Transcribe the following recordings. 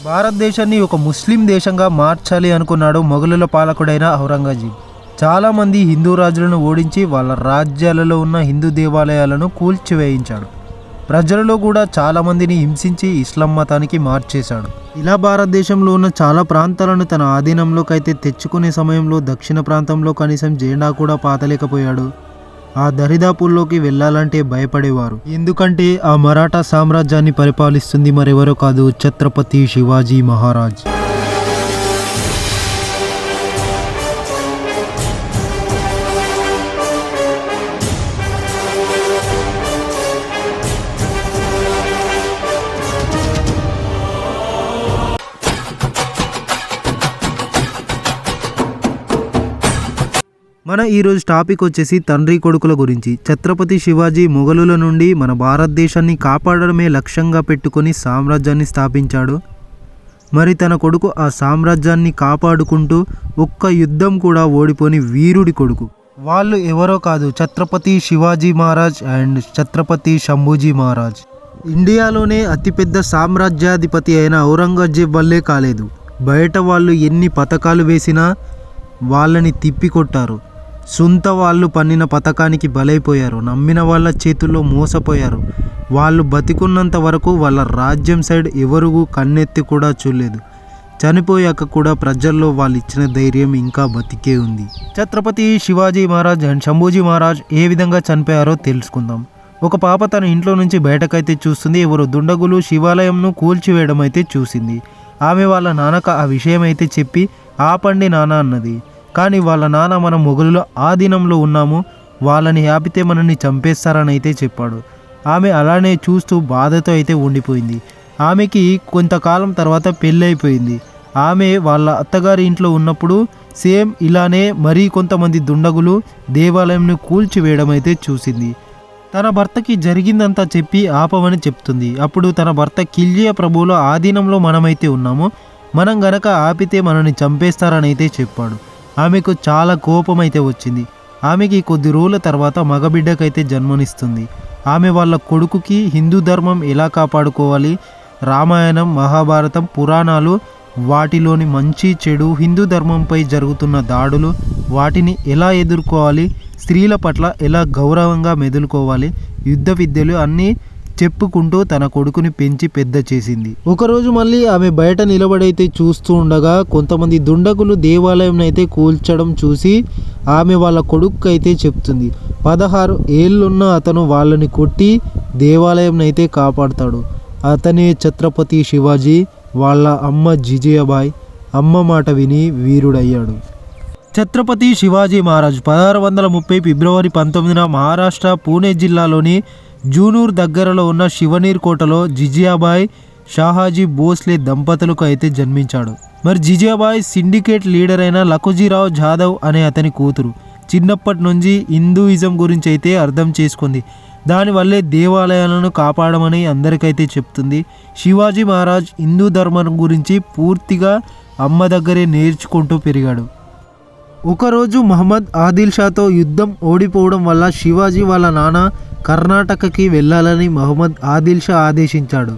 భారతదేశాన్ని ఒక ముస్లిం దేశంగా మార్చాలి అనుకున్నాడు మొఘలుల పాలకుడైన ఔరంగజేబ్. చాలామంది హిందూ రాజులను ఓడించి వాళ్ళ రాజ్యాలలో ఉన్న హిందూ దేవాలయాలను కూల్చివేయించాడు. ప్రజలలో కూడా చాలామందిని హింసించి ఇస్లాం మతానికి మార్చేశాడు. ఇలా భారతదేశంలో ఉన్న చాలా ప్రాంతాలను తన ఆధీనంలోకి అయితే తెచ్చుకునే సమయంలో దక్షిణ ప్రాంతంలో కనీసం జెండా కూడా పాతలేకపోయాడు. ఆ దరిదాపుల్లోకి వెళ్ళాలంటే భయపడేవారు. ఎందుకంటే ఆ మరాఠా సామ్రాజ్యాన్ని పరిపాలిస్తుంది మరెవరో కాదు, ఛత్రపతి శివాజీ మహారాజ్. మన ఈరోజు టాపిక్ వచ్చేసి తండ్రి కొడుకుల గురించి. ఛత్రపతి శివాజీ మొఘలుల నుండి మన భారతదేశాన్ని కాపాడడమే లక్ష్యంగా పెట్టుకొని సామ్రాజ్యాన్ని స్థాపించాడు. మరి తన కొడుకు ఆ సామ్రాజ్యాన్ని కాపాడుకుంటూ ఒక్క యుద్ధం కూడా ఓడిపోని వీరుడి కొడుకు. వాళ్ళు ఎవరో కాదు, ఛత్రపతి శివాజీ మహారాజ్ అండ్ ఛత్రపతి శంభూజీ మహారాజ్. ఇండియాలోనే అతిపెద్ద సామ్రాజ్యాధిపతి అయిన ఔరంగజేబ్ వల్లే కాలేదు. బయట వాళ్ళు ఎన్ని పథకాలు వేసినా వాళ్ళని తిప్పికొట్టారు. సొంత వాళ్ళు పన్నిన పథకానికి బలైపోయారు. నమ్మిన వాళ్ళ చేతుల్లో మోసపోయారు. వాళ్ళు బతికున్నంత వరకు వాళ్ళ రాజ్యం సైడ్ ఎవరు కన్నెత్తి కూడా చూడలేదు. చనిపోయాక కూడా ప్రజల్లో వాళ్ళు ఇచ్చిన ధైర్యం ఇంకా బతికే ఉంది. ఛత్రపతి శివాజీ మహారాజ్ అండ్ శంభూజీ మహారాజ్ ఏ విధంగా చనిపోయారో తెలుసుకుందాం. ఒక పాప తన ఇంట్లో నుంచి బయటకైతే చూస్తుంది. ఎవరు దుండగులు శివాలయంను కూల్చివేయడం అయితే చూసింది. ఆమె వాళ్ళ నాన్నకు ఆ విషయం అయితే చెప్పి ఆపండి నాన్న అన్నది. కానీ వాళ్ళ నాన్న మనం మొఘలుల ఆధీనంలో ఉన్నాము, వాళ్ళని ఆపితే మనల్ని చంపేస్తారని అయితే చెప్పాడు. ఆమె అలానే చూస్తూ బాధతో అయితే ఉండిపోయింది. ఆమెకి కొంతకాలం తర్వాత పెళ్ళి అయిపోయింది. ఆమె వాళ్ళ అత్తగారి ఇంట్లో ఉన్నప్పుడు సేమ్ ఇలానే మరీ కొంతమంది దుండగులు దేవాలయంను కూల్చివేయడం అయితే చూసింది. తన భర్తకి జరిగిందంతా చెప్పి ఆపమని చెప్తుంది. అప్పుడు తన భర్త కిల్జియా ప్రభువుల ఆధీనంలో మనమైతే ఉన్నాము, మనం గనక ఆపితే మనల్ని చంపేస్తారని అయితే చెప్పాడు. ఆమెకు చాలా కోపం అయితే వచ్చింది. ఆమెకి కొద్ది రోజుల తర్వాత మగబిడ్డకైతే జన్మనిస్తుంది. ఆమె వాళ్ళ కొడుకుకి హిందూ ధర్మం ఎలా కాపాడుకోవాలి, రామాయణం, మహాభారతం, పురాణాలు, వాటిలోని మంచి చెడు, హిందూ ధర్మంపై జరుగుతున్న దాడులు, వాటిని ఎలా ఎదుర్కోవాలి, స్త్రీల పట్ల ఎలా గౌరవంగా మెదులుకోవాలి, యుద్ధ విద్యలు అన్నీ చెప్పుకుంటూ తన కొడుకుని పెంచి పెద్ద చేసింది. ఒకరోజు మళ్ళీ ఆమె బయట నిలబడైతే చూస్తూ ఉండగా కొంతమంది దుండగులు దేవాలయం అయితే కూల్చడం చూసి ఆమె వాళ్ళ కొడుకు అయితే చెప్తుంది. 16 ఏళ్ళున్న అతను వాళ్ళని కొట్టి దేవాలయం అయితే కాపాడుతాడు. అతనే ఛత్రపతి శివాజీ. వాళ్ళ అమ్మ జిజియాబాయ్ అమ్మ మాట విని వీరుడయ్యాడు. ఛత్రపతి శివాజీ మహారాజ్ 1630 ఫిబ్రవరి 19న మహారాష్ట్ర పూణే జిల్లాలోని జూనూర్ దగ్గరలో ఉన్న శివనీర్ కోటలో జిజియాబాయ్ షాహాజీ భోస్లే దంపతులకు అయితే జన్మించాడు. మరి జిజియాబాయ్ సిండికేట్ లీడర్ అయిన లఖుజీరావు జాదవ్ అనే అతని కూతురు. చిన్నప్పటి నుంచి హిందూయిజం గురించి అయితే అర్థం చేసుకుంది. దానివల్లే దేవాలయాలను కాపాడమని అందరికైతే చెప్తుంది. శివాజీ మహారాజ్ హిందూ ధర్మం గురించి పూర్తిగా అమ్మ దగ్గరే నేర్చుకుంటూ పెరిగాడు. ఒకరోజు మహమ్మద్ ఆదిల్ షాతో యుద్ధం ఓడిపోవడం వల్ల శివాజీ వాళ్ళ నాన్న కర్ణాటకకి వెళ్ళాలని మహమ్మద్ ఆదిల్ షా ఆదేశించాడు.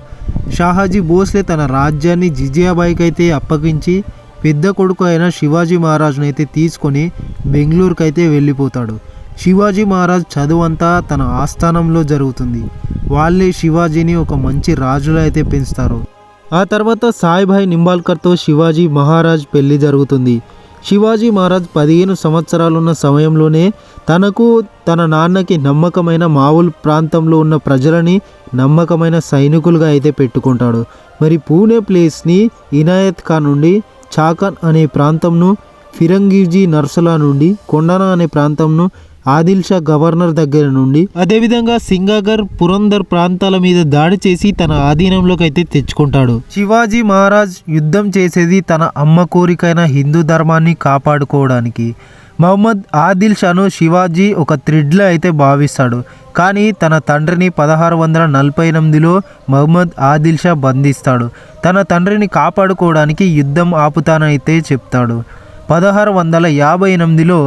షాహాజీ భోస్లే తన రాజ్యాన్ని జిజియాబాయికి అయితే అప్పగించి పెద్ద కొడుకు అయిన శివాజీ మహారాజ్ను అయితే తీసుకొని బెంగళూరుకి అయితే వెళ్ళిపోతాడు. శివాజీ మహారాజ్ చదువంతా తన ఆస్థానంలో జరుగుతుంది. వాళ్ళే శివాజీని ఒక మంచి రాజులా అయితే పెంచుతారు. ఆ తర్వాత సాయిభాయ్ నింబాల్కర్తో శివాజీ మహారాజ్ పెళ్లి జరుగుతుంది. శివాజీ మహారాజ్ 15 సంవత్సరాలున్న సమయంలోనే తనకు తన నాన్నకి నమ్మకమైన మావుల్ ప్రాంతంలో ఉన్న ప్రజలని నమ్మకమైన సైనికులుగా అయితే పెట్టుకుంటాడు. మరి పూణే ప్లేస్ని ఇనాయత్ ఖాన్ నుండి, చాకన్ అనే ప్రాంతంను ఫిరంగీజీ నర్సులా నుండి, కొండన అనే ప్రాంతంను ఆదిల్ షా గవర్నర్ దగ్గర నుండి, అదేవిధంగా సింగగర్, పురందర్ ప్రాంతాల మీద దాడి చేసి తన ఆధీనంలోకి అయితే తెచ్చుకుంటాడు. శివాజీ మహారాజ్ యుద్ధం చేసేది తన అమ్మ కోరికైన హిందూ ధర్మాన్ని కాపాడుకోవడానికి. మహమ్మద్ ఆదిల్ షాను శివాజీ ఒక థ్రెడ్లా అయితే భావిస్తాడు. కానీ తన తండ్రిని 1648లో మహమ్మద్ ఆదిల్ షా బంధిస్తాడు. తన తండ్రిని కాపాడుకోవడానికి యుద్ధం ఆపుతానైతే చెప్తాడు. 1658లో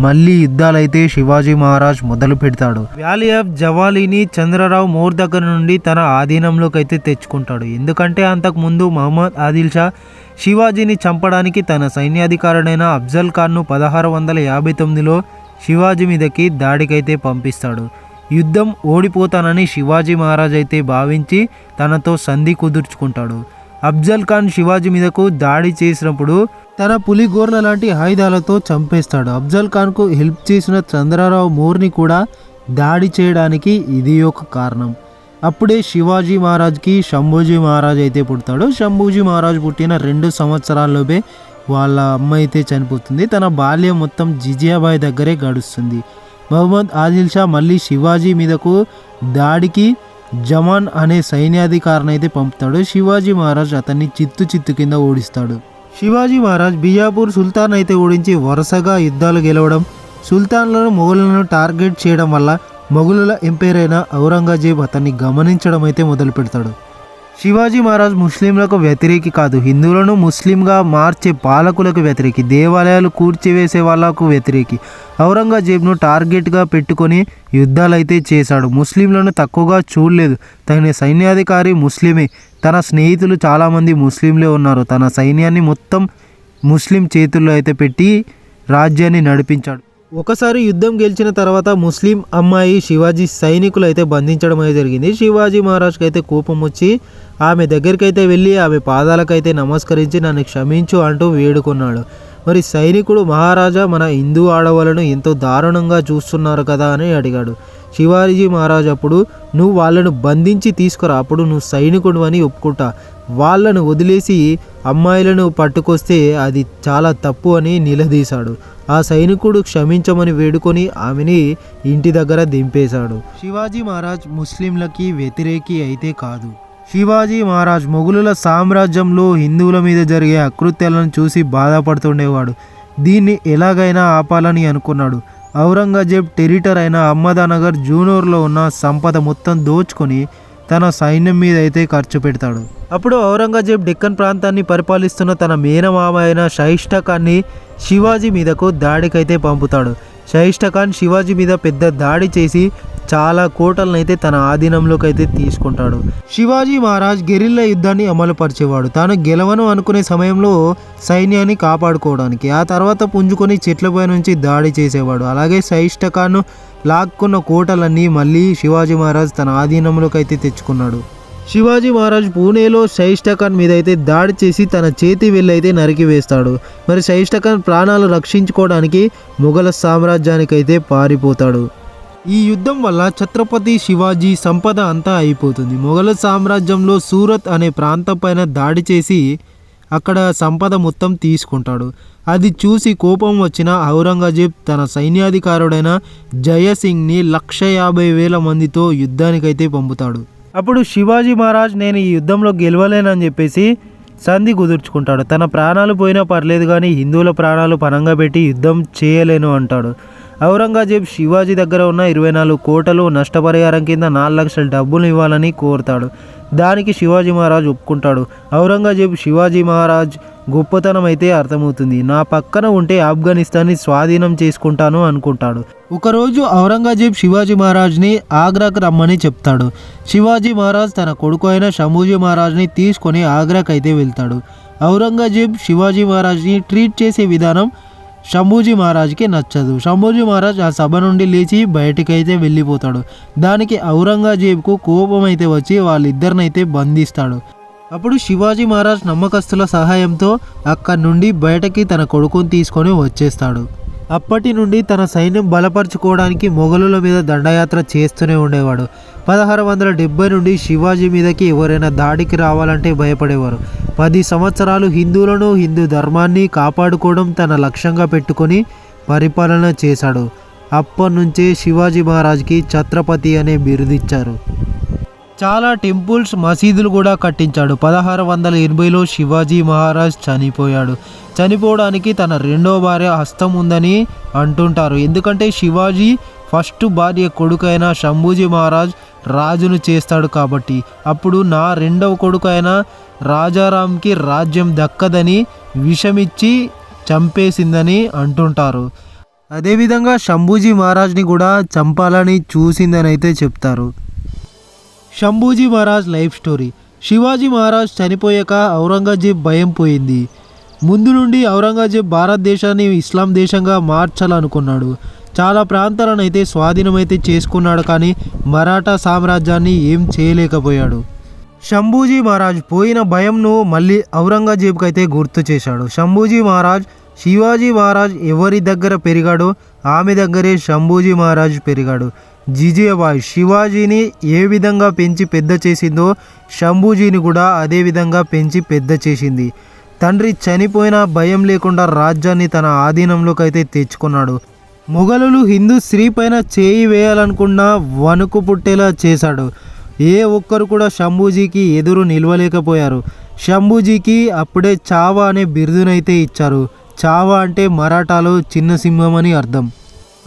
మళ్ళీ యుద్ధాలైతే శివాజీ మహారాజ్ మొదలు పెడతాడు. వ్యాలీ ఆఫ్ జవాలిని చంద్రరావు మోర్ దగ్గర నుండి తన ఆధీనంలోకి అయితే తెచ్చుకుంటాడు. ఎందుకంటే అంతకుముందు మహమ్మద్ ఆదిల్ షా శివాజీని చంపడానికి తన సైన్యాధికారుడైన అఫ్జల్ ఖాన్ను 1659లో శివాజీ మీదకి దాడికైతే పంపిస్తాడు. యుద్ధం ఓడిపోతానని శివాజీ మహారాజ్ అయితే భావించి తనతో సంధి కుదుర్చుకుంటాడు. అఫ్జల్ ఖాన్ శివాజీ మీదకు దాడి చేసినప్పుడు తన పులిగోర్ల లాంటి ఆయుధాలతో చంపేస్తాడు. అఫ్జల్ ఖాన్కు హెల్ప్ చేసిన చంద్రరావు మోర్ని కూడా దాడి చేయడానికి ఇది ఒక కారణం. అప్పుడే శివాజీ మహారాజ్కి శంభూజీ మహారాజ్ అయితే పుడతాడు. శంభూజీ మహారాజ్ పుట్టిన 2 సంవత్సరాల్లోపే వాళ్ళ అమ్మ అయితే చనిపోతుంది. తన బాల్యం మొత్తం జిజియాబాయి దగ్గరే గడుస్తుంది. మహమ్మద్ ఆదిల్ షా మళ్ళీ శివాజీ మీదకు దాడికి జమాన్ అనే సైన్యాధికారిని అయితే పంపుతాడు. శివాజీ మహారాజ్ అతన్ని చిత్తు కింద ఓడిస్తాడు. శివాజీ మహారాజ్ బిజాపూర్ సుల్తాన్ అయితే ఓడించి వరుసగా యుద్ధాలు గెలవడం, సుల్తాన్లను మొఘలులను టార్గెట్ చేయడం వల్ల మొఘలుల ఎంపైర్ అయిన ఔరంగజేబ్ అతన్ని గమనించడం అయితే మొదలు పెడతాడు. శివాజీ మహారాజ్ ముస్లింలకు వ్యతిరేకి కాదు, హిందువులను ముస్లింగా మార్చే పాలకులకు వ్యతిరేకి, దేవాలయాలు కూర్చివేసే వాళ్ళకు వ్యతిరేకి. ఔరంగజేబ్ను టార్గెట్గా పెట్టుకొని యుద్ధాలైతే చేశాడు. ముస్లింలను తక్కువగా చూడలేదు. తన సైన్యాధికారి ముస్లిమే, తన స్నేహితులు చాలామంది ముస్లింలే ఉన్నారు. తన సైన్యాన్ని మొత్తం ముస్లిం చేతుల్లో అయితే పెట్టి రాజ్యాన్ని నడిపించాడు. ఒకసారి యుద్ధం గెలిచిన తర్వాత ముస్లిం అమ్మాయి శివాజీ సైనికులు అయితే బంధించడం అయితే జరిగింది. శివాజీ మహారాజ్కి అయితే కోపం వచ్చి ఆమె దగ్గరికి అయితే వెళ్ళి ఆమె పాదాలకైతే నమస్కరించి నన్ను క్షమించు అంటూ వేడుకున్నాడు. మరి సైనికుడు, మహారాజా, మన హిందూ ఆడవాళ్ళను ఎంతో దారుణంగా చూస్తున్నారు కదా అని అడిగాడు. శివాజీ మహారాజ్ అప్పుడు, నువ్వు వాళ్ళను బంధించి తీసుకురా, అప్పుడు నువ్వు సైనికుడు అని ఒప్పుకుంటా, వాళ్ళను వదిలేసి అమ్మాయిలను పట్టుకొస్తే అది చాలా తప్పు అని నిలదీశాడు. ఆ సైనికుడు క్షమించమని వేడుకొని ఆమెని ఇంటి దగ్గర దింపేశాడు. శివాజీ మహారాజ్ ముస్లింలకి వ్యతిరేకి అయితే కాదు. శివాజీ మహారాజ్ మొఘలుల సామ్రాజ్యంలో హిందువుల మీద జరిగే అకృత్యాలను చూసి బాధపడుతుండేవాడు. దీన్ని ఎలాగైనా ఆపాలని అనుకున్నాడు. ఔరంగజేబ్ టెరిటర్ అయిన అహ్మదానగర్, జూనూర్లో ఉన్న సంపద మొత్తం దోచుకొని తన సైన్యం మీద అయితే ఖర్చు పెడతాడు. అప్పుడు ఔరంగజేబ్ డెక్కన్ ప్రాంతాన్ని పరిపాలిస్తున్న తన మేనమామ అయిన షాయిస్తా ఖాన్ని శివాజీ మీదకు దాడికైతే పంపుతాడు. షాయిస్తా ఖాన్ శివాజీ మీద పెద్ద దాడి చేసి చాలా కోటలను అయితే తన ఆధీనంలోకి అయితే తీసుకుంటాడు. శివాజీ మహారాజ్ గెరిల్లా యుద్ధాన్ని అమలు పరిచేవాడు. తాను గెలవను అనుకునే సమయంలో సైన్యాన్ని కాపాడుకోవడానికి. ఆ తర్వాత పుంజుకొని చెట్లపై నుంచి దాడి చేసేవాడు. అలాగే షాయిస్తా ఖాన్ లాక్కున్న కోటలన్నీ మళ్ళీ శివాజీ మహారాజ్ తన ఆధీనంలోకి అయితే తెచ్చుకున్నాడు. శివాజీ మహారాజ్ పూణేలో షాయిస్తా ఖాన్ మీద అయితే దాడి చేసి తన చేతి వేళ్ళు అయితే నరికి వేస్తాడు. మరి షాయిస్తా ఖాన్ ప్రాణాలు రక్షించుకోవడానికి మొఘల సామ్రాజ్యానికి అయితే పారిపోతాడు. ఈ యుద్ధం వల్ల ఛత్రపతి శివాజీ సంపద అంతా అయిపోతుంది. మొఘల సామ్రాజ్యంలో సూరత్ అనే ప్రాంతం పైన దాడి చేసి అక్కడ సంపద మొత్తం తీసుకుంటాడు. అది చూసి కోపం వచ్చిన ఔరంగజేబ్ తన సైన్యాధికారుడైన జయసింగ్ని 150,000 మందితో యుద్ధానికైతే పంపుతాడు. అప్పుడు శివాజీ మహారాజ్ నేను ఈ యుద్ధంలో గెలవలేనని చెప్పేసి సంధి కుదుర్చుకుంటాడు. తన ప్రాణాలు పోయినా పర్లేదు కానీ హిందువుల ప్రాణాలు పణంగా పెట్టి యుద్ధం చేయలేను అంటాడు. ఔరంగజేబ్ శివాజీ దగ్గర ఉన్న 24 కోటలు నష్టపరిహారం కింద 4 లక్షల డబ్బులు ఇవ్వాలని కోరుతాడు. దానికి శివాజీ మహారాజ్ ఒప్పుకుంటాడు. ఔరంగజేబ్ శివాజీ మహారాజ్ గొప్పతనం అయితే అర్థమవుతుంది. నా పక్కన ఉంటే ఆఫ్ఘనిస్తాన్ని స్వాధీనం చేసుకుంటాను అనుకుంటాడు. ఒకరోజు ఔరంగజేబ్ శివాజీ మహారాజ్ని ఆగ్రాకు రమ్మని చెప్తాడు. శివాజీ మహారాజ్ తన కొడుకు అయిన శంభూజీ మహారాజ్ని తీసుకొని ఆగ్రాకు అయితే వెళ్తాడు. ఔరంగజేబ్ శివాజీ మహారాజ్ని ట్రీట్ చేసే విధానం శంభూజీ మహారాజ్కి నచ్చదు. శంభూజీ మహారాజ్ ఆ సభ నుండి లేచి బయటికైతే వెళ్ళిపోతాడు. దానికి ఔరంగజేబ్కు కోపం అయితే వచ్చి వాళ్ళిద్దరినైతే బంధిస్తాడు. అప్పుడు శివాజీ మహారాజ్ నమ్మకస్తుల సహాయంతో అక్కడి నుండి బయటకి తన కొడుకుని తీసుకొని వచ్చేస్తాడు. అప్పటి నుండి తన సైన్యం బలపరుచుకోవడానికి మొఘలుల మీద దండయాత్ర చేస్తూనే ఉండేవాడు. 1670 నుండి శివాజీ మీదకి ఎవరైనా దాడికి రావాలంటే భయపడేవారు. 10 సంవత్సరాలు హిందువులను, హిందూ ధర్మాన్ని కాపాడుకోవడం తన లక్ష్యంగా పెట్టుకొని పరిపాలన చేశాడు. అప్పటి నుంచే శివాజీ మహారాజ్కి ఛత్రపతి అనే బిరుదిచ్చారు. చాలా టెంపుల్స్, మసీదులు కూడా కట్టించాడు. 1680లో శివాజీ మహారాజ్ చనిపోయాడు. చనిపోవడానికి తన రెండో భార్య హస్తం ఉందని అంటుంటారు. ఎందుకంటే శివాజీ ఫస్ట్ భార్య కొడుకైన శంభూజీ మహారాజ్ రాజును చేస్తాడు కాబట్టి. అప్పుడు నా రెండవ కొడుకు అయిన రాజారాంకి రాజ్యం దక్కదని విషమిచ్చి చంపేసిందని అంటుంటారు. అదేవిధంగా శంభూజీ మహారాజ్ని కూడా చంపాలని చూసిందని అయితే చెప్తారు. Shambhuji Maharaj life story. శివాజీ మహారాజ్ చనిపోయాక ఔరంగజేబ్ భయం పోయింది. ముందు నుండి ఔరంగజేబ్ భారతదేశాన్ని ఇస్లాం దేశంగా మార్చాలనుకున్నాడు. చాలా ప్రాంతాలను అయితే స్వాధీనమైతే చేసుకున్నాడు, కానీ మరాఠా సామ్రాజ్యాన్ని ఏం చేయలేకపోయాడు. శంభూజీ మహారాజ్ పోయిన భయంను మళ్ళీ ఔరంగజేబ్కి అయితే గుర్తు చేశాడు. శంభూజీ మహారాజ్ శివాజీ మహారాజ్ ఎవరి దగ్గర పెరిగాడో ఆమె దగ్గరే శంభూజీ మహారాజ్ పెరిగాడు. జిజేబాయ్ శివాజీని ఏ విధంగా పెంచి పెద్ద చేసిందో శంభూజీని కూడా అదే విధంగా పెంచి పెద్ద చేసింది. తండ్రి చనిపోయిన భయం లేకుండా రాజ్యాన్ని తన ఆధీనంలోకి అయితే తెచ్చుకున్నాడు. మొఘలులు హిందూ స్త్రీ పైన చేయి వేయాలనుకున్నా వణుకు పుట్టేలా చేశాడు. ఏ ఒక్కరు కూడా శంభూజీకి ఎదురు నిలవలేకపోయారు. శంభూజీకి అప్పుడే చావా అనే బిరుదునైతే ఇచ్చారు. చావా అంటే మరాఠాలో చిన్న సింహం అని అర్థం.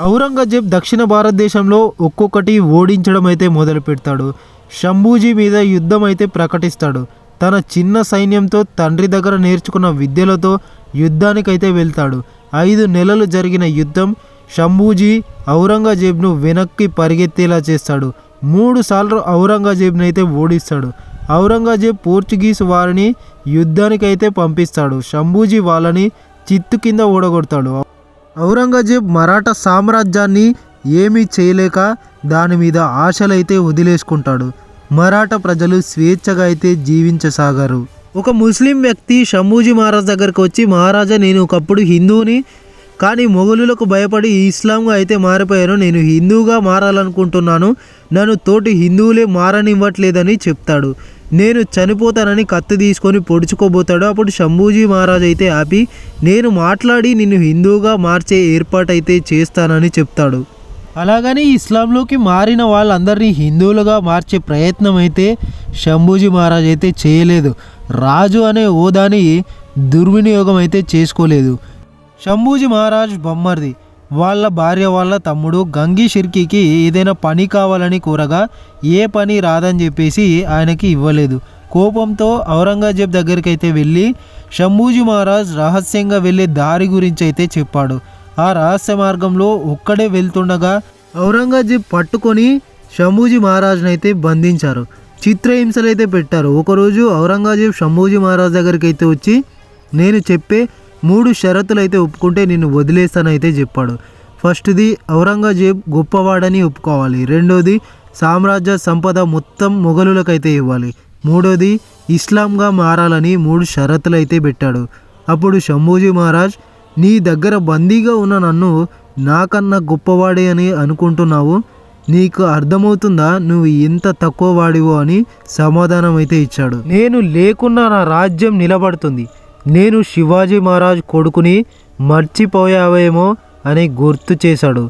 ఔరంగజేబ్ దక్షిణ భారతదేశంలో ఒక్కొక్కటి ఓడించడం అయితే మొదలు పెడతాడు. శంభూజీ మీద యుద్ధం అయితే ప్రకటిస్తాడు. తన చిన్న సైన్యంతో తండ్రి దగ్గర నేర్చుకున్న విద్యలతో యుద్ధానికైతే వెళ్తాడు. 5 నెలలు జరిగిన యుద్ధం శంభూజీ ఔరంగజేబ్ను వెనక్కి పరిగెత్తేలా చేస్తాడు. 3 సార్లు ఔరంగజేబ్ని అయితే ఓడిస్తాడు. ఔరంగజేబ్ పోర్చుగీస్ వారిని యుద్ధానికైతే పంపిస్తాడు. శంభూజీ వాళ్ళని చిత్తు కింద ఓడగొడతాడు. ఔరంగజేబ్ మరాఠా సామ్రాజ్యాన్ని ఏమీ చేయలేక దాని మీద ఆశలైతే వదిలేసుకుంటాడు. మరాఠా ప్రజలు స్వేచ్ఛగా అయితే జీవించసాగారు. ఒక ముస్లిం వ్యక్తి శంభూజీ మహారాజ్ దగ్గరకు వచ్చి, మహారాజా నేను ఒకప్పుడు హిందువుని, కానీ మొఘలులకు భయపడి ఇస్లాంగా అయితే మారిపోయాను. నేను హిందువుగా మారాలనుకుంటున్నాను. నన్ను తోటి హిందువులే మారనివ్వట్లేదని చెప్తాడు. నేను చనిపోతానని కత్తి తీసుకొని పొడుచుకోబోతాడు. అప్పుడు శంభూజీ మహారాజ్ అయితే ఆపి, నేను మాట్లాడి నిన్ను హిందువుగా మార్చే ఏర్పాటైతే చేస్తానని చెప్తాడు. అలాగని ఇస్లాంలోకి మారిన వాళ్ళందరినీ హిందువులుగా మార్చే ప్రయత్నం అయితే శంభూజీ మహారాజ్ అయితే చేయలేదు. రాజు అనే హోదాని దుర్వినియోగం అయితే చేసుకోలేదు. శంభూజీ మహారాజ్ బొమ్మర్ది వాళ్ళ భార్య వాళ్ళ తమ్ముడు గంగి షిర్కీకి ఏదైనా పని కావాలని కోరగా ఏ పని రాదని చెప్పేసి ఆయనకి ఇవ్వలేదు. కోపంతో ఔరంగజేబ్ దగ్గరికి అయితే వెళ్ళి శంభూజీ మహారాజ్ రహస్యంగా వెళ్ళే దారి గురించి అయితే చెప్పాడు. ఆ రహస్య మార్గంలో ఒక్కడే వెళ్తుండగా ఔరంగజేబ్ పట్టుకొని శంభూజీ మహారాజ్ని అయితే బంధించారు. చిత్రహింసలు అయితే పెట్టారు. ఒకరోజు ఔరంగజేబ్ శంభూజీ మహారాజ్ దగ్గరికి అయితే వచ్చి, నేను చెప్పే 3 షరతులు అయితే ఒప్పుకుంటే నిన్ను వదిలేస్తానైతే చెప్పాడు. ఫస్ట్ది ఔరంగజేబ్ గొప్పవాడని ఒప్పుకోవాలి. రెండోది సామ్రాజ్య సంపద మొత్తం మొఘలులకైతే ఇవ్వాలి. మూడోది ఇస్లాంగా మారాలని 3 షరతులు అయితే పెట్టాడు. అప్పుడు శంభూజీ మహారాజ్, నీ దగ్గర బందీగా ఉన్న నన్ను నాకన్నా గొప్పవాడే అని అనుకుంటున్నావు, నీకు అర్థమవుతుందా నువ్వు ఎంత తక్కువ వాడివో అని సమాధానం అయితే ఇచ్చాడు. నేను లేకున్నా నా రాజ్యం నిలబడుతుంది. నేను శివాజీ మహారాజ్ కొడుకుని మర్చిపోయావేమో అని గుర్తు చేశాడు.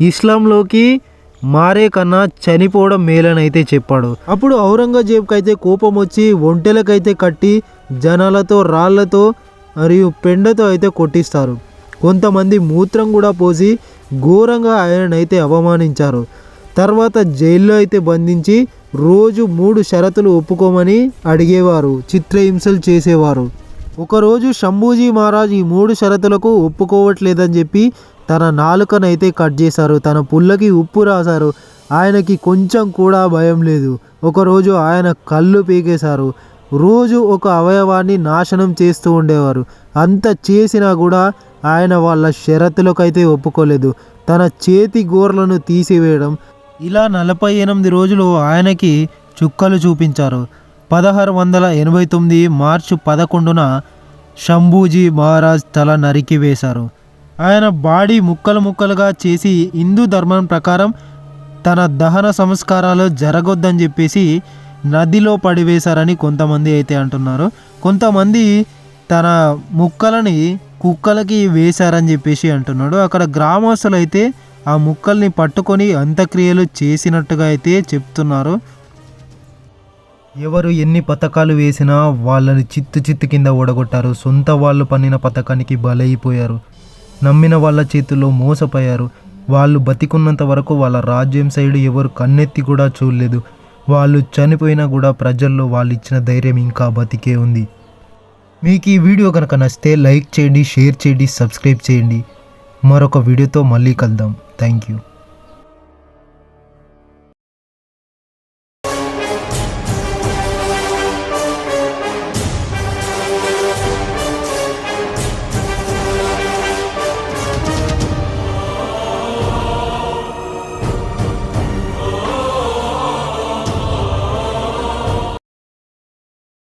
ఇస్లాంలోకి మారే కన్నా చనిపోవడం మేలనైతే చెప్పాడు. అప్పుడు ఔరంగజేబ్కి అయితే కోపం వచ్చి ఒంటెలకైతే కట్టి జనాలతో రాళ్లతో మరియు పెండతో అయితే కొట్టిస్తారు. కొంతమంది మూత్రం కూడా పోసి ఘోరంగా ఆయననైతే అవమానించారు. తర్వాత జైల్లో అయితే బంధించి రోజు 3 షరతులు ఒప్పుకోమని అడిగేవారు, చిత్రహింసలు చేసేవారు. ఒకరోజు శంభూజీ మహారాజ్ ఈ 3 షరతులకు ఒప్పుకోవట్లేదని చెప్పి తన నాలుకనైతే కట్ చేశారు. తన పుల్లకి ఉప్పు రాశారు. ఆయనకి కొంచెం కూడా భయం లేదు. ఒకరోజు ఆయన కళ్ళు పీకేశారు. రోజు ఒక అవయవాన్ని నాశనం చేస్తూ ఉండేవారు. అంత చేసినా కూడా ఆయన వాళ్ళ షరతులకైతే ఒప్పుకోలేదు. తన చేతి గోర్లను తీసివేయడం, ఇలా 48 రోజులు ఆయనకి చుక్కలు చూపించారు. 1689 మార్చి 11న శంభూజీ మహారాజ్ తల నరికి వేశారు. ఆయన బాడీ ముక్కలు ముక్కలుగా చేసి హిందూ ధర్మం ప్రకారం తన దహన సంస్కారాలు జరగొద్దని చెప్పేసి నదిలో పడివేశారని కొంతమంది అయితే అంటున్నారు. కొంతమంది తన ముక్కలని కుక్కలకి వేశారని చెప్పేసి అంటున్నాడు. అక్కడ గ్రామస్తులు అయితే ఆ ముక్కల్ని పట్టుకొని అంత్యక్రియలు చేసినట్టుగా అయితే చెప్తున్నారు. ఎవరు ఎన్ని పథకాలు వేసినా వాళ్ళని చిత్తు కింద ఓడగొట్టారు. సొంత వాళ్ళు పన్నిన పథకానికి బలైపోయారు. నమ్మిన వాళ్ళ చేతుల్లో మోసపోయారు. వాళ్ళు బతికున్నంత వరకు వాళ్ళ రాజ్యం సైడ్ ఎవరు కన్నెత్తి కూడా చూడలేదు. వాళ్ళు చనిపోయినా కూడా ప్రజల్లో వాళ్ళు ఇచ్చిన ధైర్యం ఇంకా బతికే ఉంది. మీకు ఈ వీడియో కనుక నచ్చితే లైక్ చేయండి, షేర్ చేయండి, సబ్స్క్రైబ్ చేయండి. మరొక వీడియోతో మళ్ళీ కలుద్దాం. Thank you.